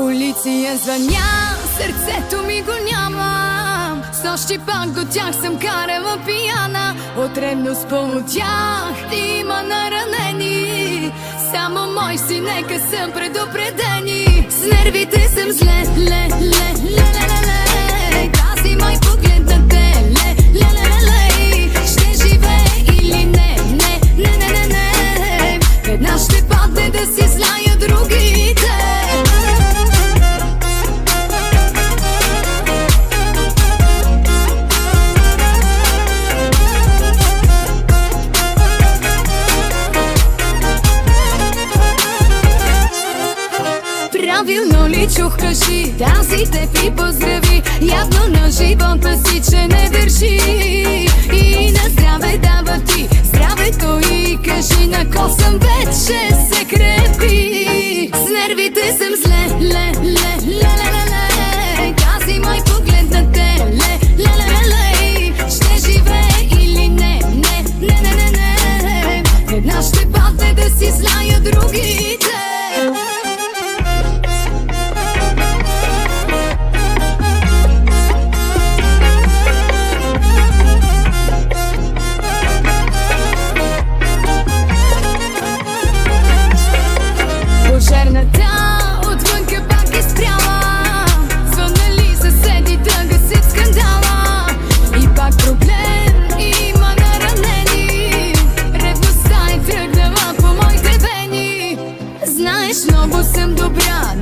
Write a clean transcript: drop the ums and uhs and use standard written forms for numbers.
полиция звъня, сърцето ми го нямам. Снощи пак до тях съм карала пияна, от ревност по-тях има наранени. Само мой си, нека съм предупредени. С нервите съм зле, ле, ле, ле, ле, ле, ле. Тази мой поглед на те, ле, ле, ле, ле, ле. Ще живее или не, не, не, не, не, не. Една ще падне да си зная другите. Правилно ли чух, кажи, тази те ви поздрави. Явно на живота си, че не държи. И на здраве дава ти здравето и кажи, на косъм вече се крепи. С нервите съм зле, ле, ле, ле, ле, ле, ле. Тази мой поглед на те, ле, ле, ле, ле, ле. Ще живее или не, не, не, не, не, не. Една ще падне да си зная другите. Пожарната отвънка пак е спряла, звънали съседи да гасят скандала. И пак проблем има наранени, ревността е тръгнала по моите вени. Знаеш, много съм добра,